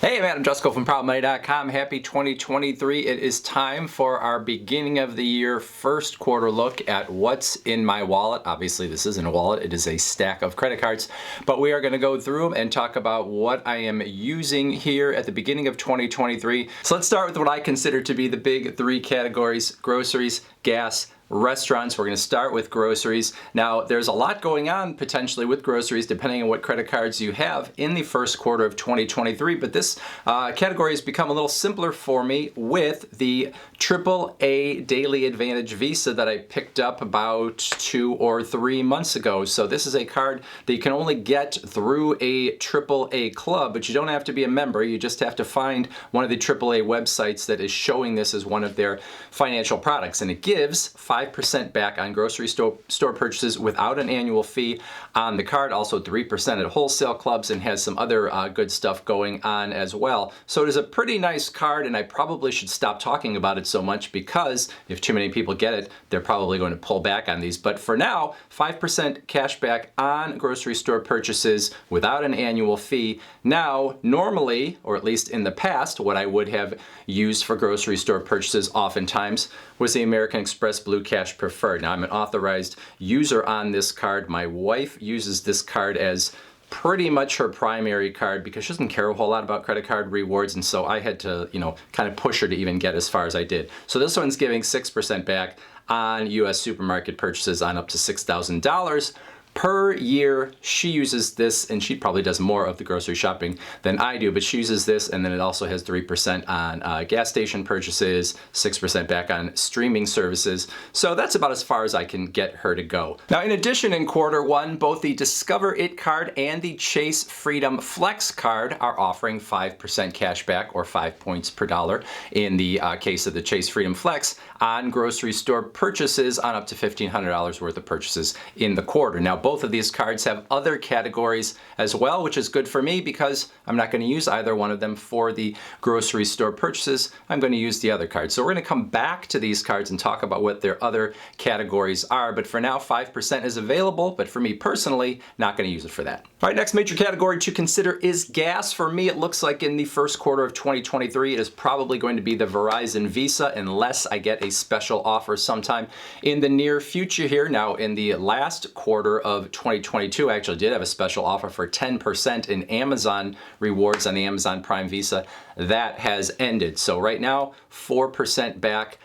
Hey man, I'm Jusko from ProudMoney.com. Happy 2023. It is time for our beginning of the year first quarter look at what's in my wallet. Obviously this isn't a wallet, it is a stack of credit cards, but we are going to go through them and talk about what I am using here at the beginning of 2023. So let's start with what I consider to be the big three categories: groceries, gas, restaurants. We're going to start with groceries. Now, there's a lot going on potentially with groceries depending on what credit cards you have in the first quarter of 2023, but this category has become a little simpler for me with the AAA Daily Advantage Visa that I picked up about 2 or 3 months ago. So this is a card that you can only get through a AAA club, but you don't have to be a member. You just have to find one of the AAA websites that is showing this as one of their financial products, and it gives 5% back on grocery store purchases without an annual fee on the card, also 3% at wholesale clubs, and has some other good stuff going on as well. So it is a pretty nice card, and I probably should stop talking about it so much because if too many people get it, they're probably going to pull back on these. But for now, 5% cash back on grocery store purchases without an annual fee. Now, normally, or at least in the past, what I would have used for grocery store purchases oftentimes was the American Express Blue Cash Preferred. Now, I'm an authorized user on this card. My wife uses this card as pretty much her primary card because she doesn't care a whole lot about credit card rewards, and so I had to, kind of push her to even get as far as I did. So this one's giving 6% back on US supermarket purchases on up to $6,000 per year. She uses this, and she probably does more of the grocery shopping than I do, but she uses this, and then it also has 3% on gas station purchases, 6% back on streaming services. So that's about as far as I can get her to go. Now, in addition, in quarter one, both the Discover It card and the Chase Freedom Flex card are offering 5% cash back, or 5 points per dollar in the case of the Chase Freedom Flex, on grocery store purchases on up to $1,500 worth of purchases in the quarter. Now, both of these cards have other categories as well, which is good for me because I'm not going to use either one of them for the grocery store purchases. I'm going to use the other card. So we're going to come back to these cards and talk about what their other categories are. But for now, 5% is available, but for me personally, not going to use it for that. All right, next major category to consider is gas. For me, it looks like in the first quarter of 2023, it is probably going to be the Verizon Visa unless I get a special offer sometime in the near future here. Now, in the last quarter of 2022, I actually did have a special offer for 10% in Amazon rewards on the Amazon Prime Visa. That has ended. So right now, 4% back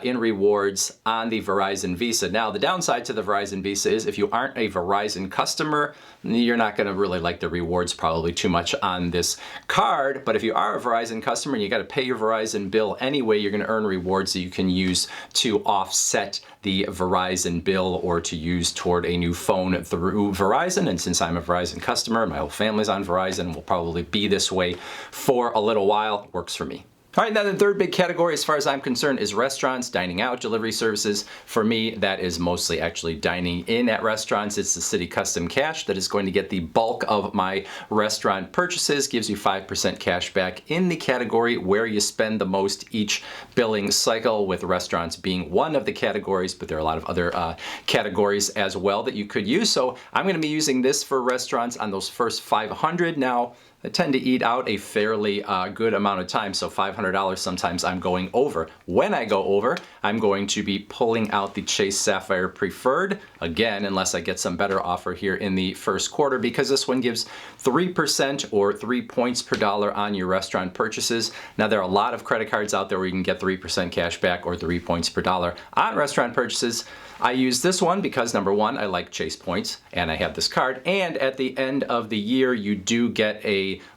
in rewards on the Verizon Visa. Now, the downside to the Verizon Visa is if you aren't a Verizon customer, you're not going to really like the rewards probably too much on this card. But if you are a Verizon customer and you got to pay your Verizon bill anyway, you're going to earn rewards that you can use to offset the Verizon bill or to use toward a new phone through Verizon. And since I'm a Verizon customer, my whole family's on Verizon, will probably be this way for a little while. Works for me. All right, now the third big category as far as I'm concerned is restaurants, dining out, delivery services. For me, that is mostly actually dining in at restaurants. It's the Citi Custom Cash that is going to get the bulk of my restaurant purchases, gives you 5% cash back in the category where you spend the most each billing cycle, with restaurants being one of the categories, but there are a lot of other categories as well that you could use. So I'm going to be using this for restaurants on those first 500. Now, I tend to eat out a fairly good amount of time, so $500 sometimes I'm going over. When I go over, I'm going to be pulling out the Chase Sapphire Preferred, again, unless I get some better offer here in the first quarter, because this one gives 3% or 3 points per dollar on your restaurant purchases. Now, there are a lot of credit cards out there where you can get 3% cash back or 3 points per dollar on restaurant purchases. I use this one because, number one, I like Chase points, and I have this card, and at the end of the year, you do get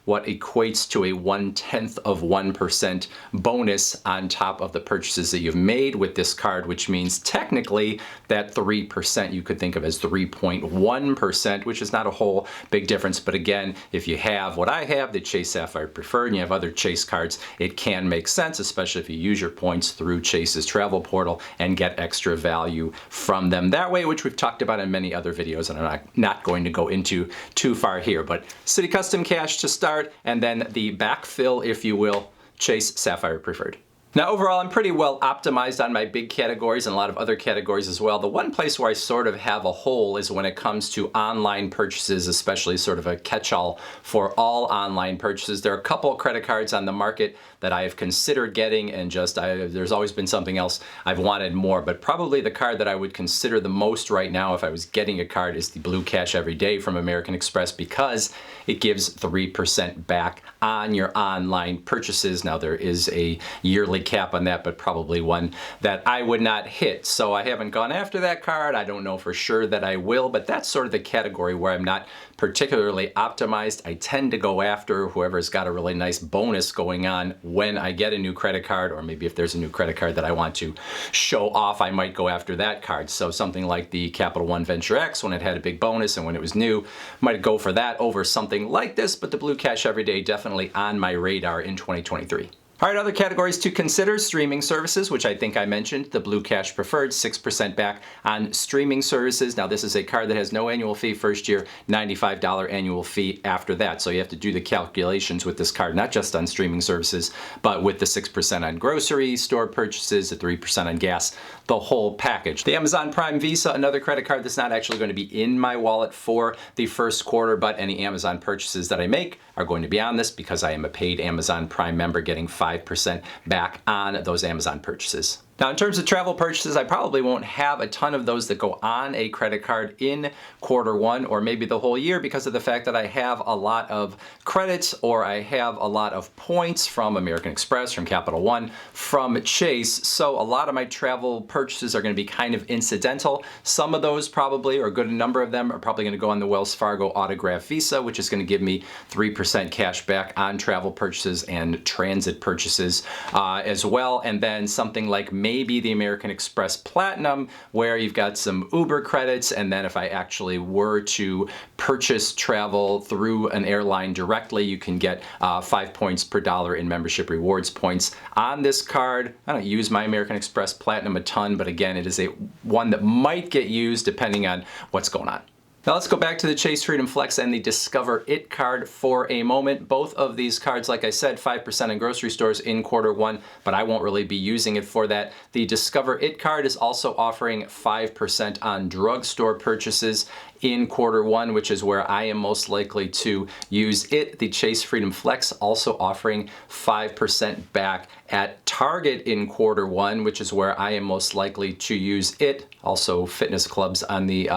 what equates to a 0.1% bonus on top of the purchases that you've made with this card, which means technically that 3% you could think of as 3.1%, which is not a whole big difference. But again, if you have what I have, the Chase Sapphire Preferred, and you have other Chase cards, it can make sense, especially if you use your points through Chase's travel portal and get extra value from them that way, which we've talked about in many other videos, and I'm not going to go into too far here. But Citi Custom Cash to start, and then the backfill, if you will, Chase Sapphire Preferred. Now, overall, I'm pretty well optimized on my big categories and a lot of other categories as well. The one place where I sort of have a hole is when it comes to online purchases, especially sort of a catch-all for all online purchases. There are a couple credit cards on the market that I have considered getting, and there's always been something else I've wanted more. But probably the card that I would consider the most right now if I was getting a card is the Blue Cash Everyday from American Express, because it gives 3% back on your online purchases. Now, there is a yearly cap on that, but probably one that I would not hit. So I haven't gone after that card. I don't know for sure that I will, but that's sort of the category where I'm not particularly optimized. I tend to go after whoever's got a really nice bonus going on when I get a new credit card, or maybe if there's a new credit card that I want to show off, I might go after that card. So something like the Capital One Venture X, when it had a big bonus and when it was new, might go for that over something like this, but the Blue Cash Everyday definitely on my radar in 2023. All right, other categories to consider: streaming services, which I think I mentioned. The Blue Cash Preferred, 6% back on streaming services. Now, this is a card that has no annual fee first year, $95 annual fee after that. So you have to do the calculations with this card, not just on streaming services, but with the 6% on grocery store purchases, the 3% on gas, the whole package. The Amazon Prime Visa, another credit card that's not actually going to be in my wallet for the first quarter, but any Amazon purchases that I make are going to be on this because I am a paid Amazon Prime member, getting 5% back on those Amazon purchases. Now, in terms of travel purchases, I probably won't have a ton of those that go on a credit card in quarter one, or maybe the whole year, because of the fact that I have a lot of credits, or I have a lot of points from American Express, from Capital One, from Chase. So a lot of my travel purchases are going to be kind of incidental. Some of those probably, or a good number of them, are probably going to go on the Wells Fargo Autograph Visa, which is going to give me 3% cash back on travel purchases and transit purchases as well. And then something like maybe the American Express Platinum, where you've got some Uber credits, and then if I actually were to purchase travel through an airline directly, you can get 5 points per dollar in membership rewards points on this card. I don't use my American Express Platinum a ton, but again, it is one that might get used depending on what's going on. Now let's go back to the Chase Freedom Flex and the Discover It card for a moment. Both of these cards, like I said, 5% in grocery stores in quarter one, but I won't really be using it for that. The Discover It card is also offering 5% on drugstore purchases in quarter one, which is where I am most likely to use it. The Chase Freedom Flex also offering 5% back at Target in quarter one, which is where I am most likely to use it. Also fitness clubs on the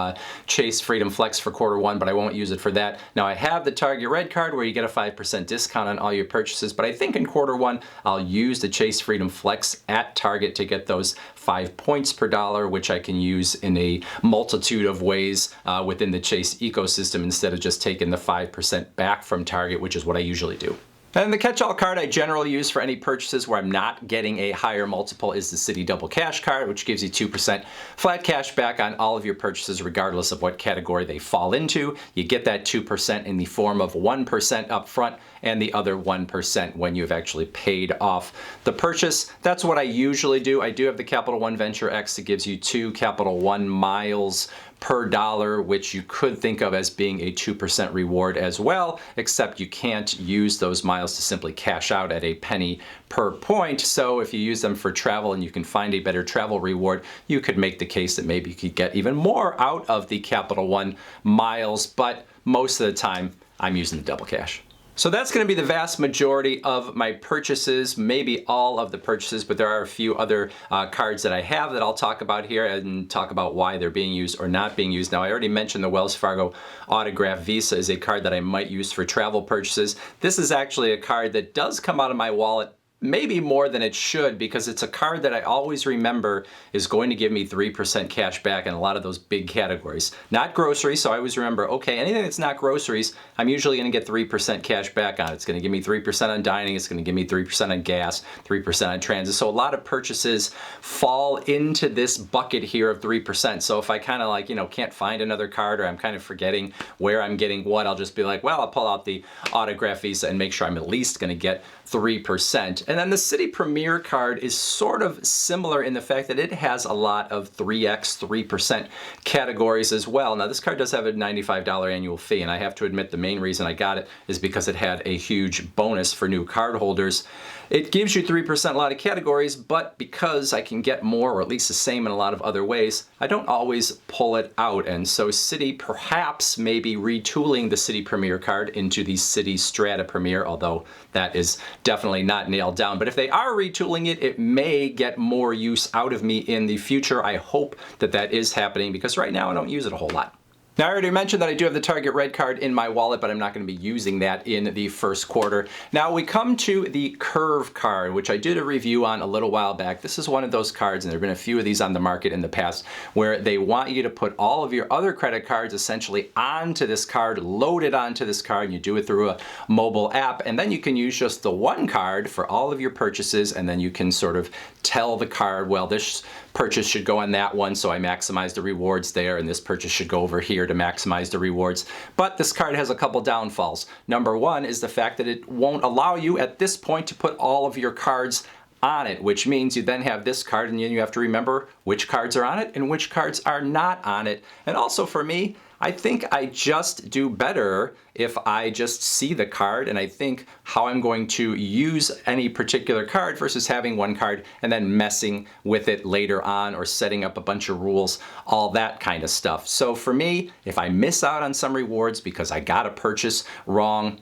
Chase Freedom Flex for quarter one, but I won't use it for that. Now, I have the Target Red card where you get a 5% discount on all your purchases, but I think in quarter one, I'll use the Chase Freedom Flex at Target to get those 5 points per dollar, which I can use in a multitude of ways within the Chase ecosystem, instead of just taking the 5% back from Target, which is what I usually do. And the catch-all card I generally use for any purchases where I'm not getting a higher multiple is the Citi Double Cash card, which gives you 2% flat cash back on all of your purchases, regardless of what category they fall into. You get that 2% in the form of 1% up front and the other 1% when you've actually paid off the purchase. That's what I usually do. I do have the Capital One Venture X that gives you 2 Capital One miles per dollar, which you could think of as being a 2% reward as well, except you can't use those miles to simply cash out at a penny per point. So if you use them for travel and you can find a better travel reward, you could make the case that maybe you could get even more out of the Capital One miles, but most of the time I'm using the Double Cash. So that's going to be the vast majority of my purchases, maybe all of the purchases, but there are a few other cards that I have that I'll talk about here and talk about why they're being used or not being used. Now, I already mentioned the Wells Fargo Autograph Visa is a card that I might use for travel purchases. This is actually a card that does come out of my wallet maybe more than it should, because it's a card that I always remember is going to give me 3% cash back in a lot of those big categories. Not groceries, so I always remember, okay, anything that's not groceries, I'm usually going to get 3% cash back on. It's going to give me 3% on dining, it's going to give me 3% on gas, 3% on transit. So a lot of purchases fall into this bucket here of 3%. So if I kind of like, can't find another card, or I'm kind of forgetting where I'm getting what, I'll just be like, well, I'll pull out the Autograph Visa and make sure I'm at least going to get 3%. And then the City Premier card is sort of similar in the fact that it has a lot of 3x, 3% categories as well. Now this card does have a $95 annual fee, and I have to admit the main reason I got it is because it had a huge bonus for new card holders. It gives you 3% in a lot of categories, but because I can get more, or at least the same in a lot of other ways, I don't always pull it out. And so City perhaps may be retooling the City Premier card into the City Strata Premier, although that is definitely not nailed down. But if they are retooling it, it may get more use out of me in the future. I hope that that is happening because right now I don't use it a whole lot. Now I already mentioned that I do have the Target Red card in my wallet, but I'm not going to be using that in the first quarter. Now we come to the Curve card, which I did a review on a little while back. This is one of those cards, and there have been a few of these on the market in the past, where they want you to put all of your other credit cards essentially onto this card, loaded onto this card, and you do it through a mobile app, and then you can use just the one card for all of your purchases, and then you can sort of tell the card, well, this purchase should go on that one, so I maximize the rewards there, and this purchase should go over here to maximize the rewards. But this card has a couple downfalls. Number one is the fact that it won't allow you at this point to put all of your cards on it, which means you then have this card and you have to remember which cards are on it and which cards are not on it. And also for me, I think I just do better if I just see the card and I think how I'm going to use any particular card versus having one card and then messing with it later on or setting up a bunch of rules, all that kind of stuff. So for me, if I miss out on some rewards because I got a purchase wrong,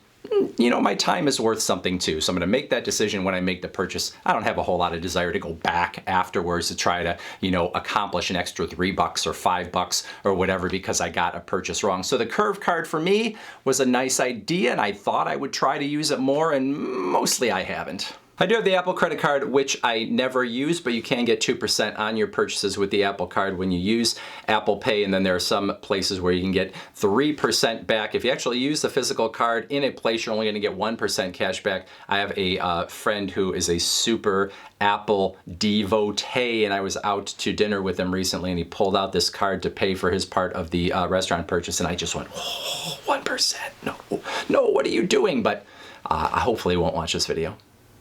you know, my time is worth something too. So I'm going to make that decision when I make the purchase. I don't have a whole lot of desire to go back afterwards to try to, you know, accomplish an extra $3 or $5 or whatever because I got a purchase wrong. So the Curve card for me was a nice idea, and I thought I would try to use it more, and mostly I haven't. I do have the Apple credit card, which I never use, but you can get 2% on your purchases with the Apple card when you use Apple Pay, and then there are some places where you can get 3% back. If you actually use the physical card in a place, you're only going to get 1% cash back. I have a friend who is a super Apple devotee, and I was out to dinner with him recently, and he pulled out this card to pay for his part of the restaurant purchase, and I just went, oh, 1%, no, what are you doing? But hopefully he won't watch this video.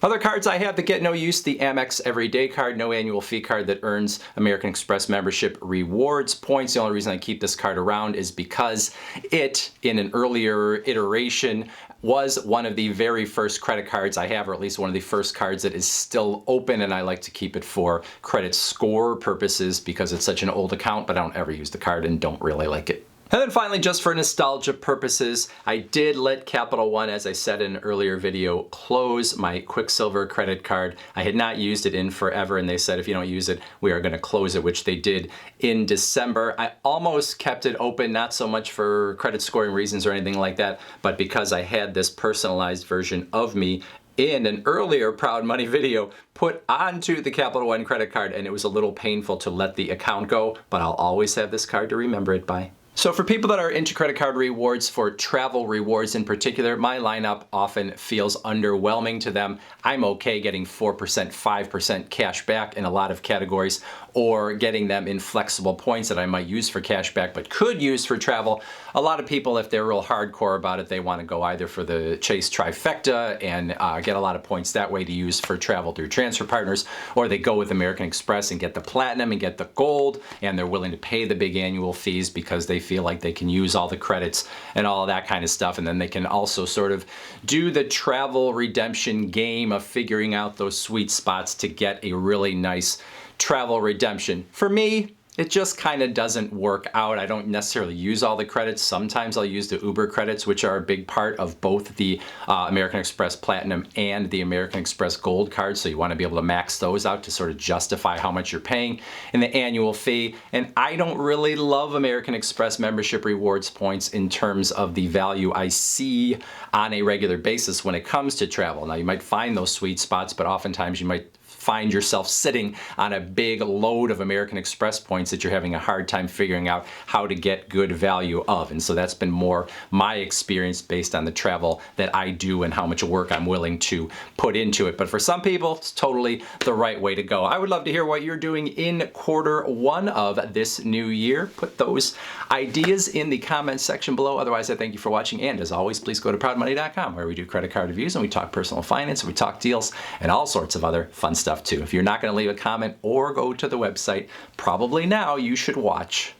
Other cards I have that get no use, the Amex Everyday card, no annual fee card that earns American Express membership rewards points. The only reason I keep this card around is because it, in an earlier iteration, was one of the very first credit cards I have, or at least one of the first cards that is still open, and I like to keep it for credit score purposes because it's such an old account, but I don't ever use the card and don't really like it. And then finally, just for nostalgia purposes, I did let Capital One, as I said in an earlier video, close my Quicksilver credit card. I had not used it in forever, and they said if you don't use it, we are going to close it, which they did in December. I almost kept it open, not so much for credit scoring reasons or anything like that, but because I had this personalized version of me in an earlier Proud Money video put onto the Capital One credit card, and it was a little painful to let the account go, but I'll always have this card to remember it by. So for people that are into credit card rewards, for travel rewards in particular, my lineup often feels underwhelming to them. I'm okay getting 4%, 5% cash back in a lot of categories, or getting them in flexible points that I might use for cash back but could use for travel. A lot of people, if they're real hardcore about it, they want to go either for the Chase trifecta and get a lot of points that way to use for travel through transfer partners, or they go with American Express and get the platinum and get the gold, and they're willing to pay the big annual fees because they feel like they can use all the credits and all of that kind of stuff, and then they can also sort of do the travel redemption game of figuring out those sweet spots to get a really nice travel redemption. For me, it just kind of doesn't work out. I don't necessarily use all the credits. Sometimes I'll use the Uber credits, which are a big part of both the American Express Platinum and the American Express Gold cards. So you want to be able to max those out to sort of justify how much you're paying in the annual fee. And I don't really love American Express membership rewards points in terms of the value I see on a regular basis when it comes to travel. Now you might find those sweet spots, but oftentimes you might find yourself sitting on a big load of American Express points that you're having a hard time figuring out how to get good value of. And so that's been more my experience based on the travel that I do and how much work I'm willing to put into it. But for some people, it's totally the right way to go. I would love to hear what you're doing in Q1 of this new year. Put those ideas in the comments section below. Otherwise, I thank you for watching. And as always, please go to proudmoney.com, where we do credit card reviews and we talk personal finance, and we talk deals and all sorts of other fun stuff too. If you're not going to leave a comment or go to the website, probably now you should watch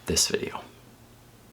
this video.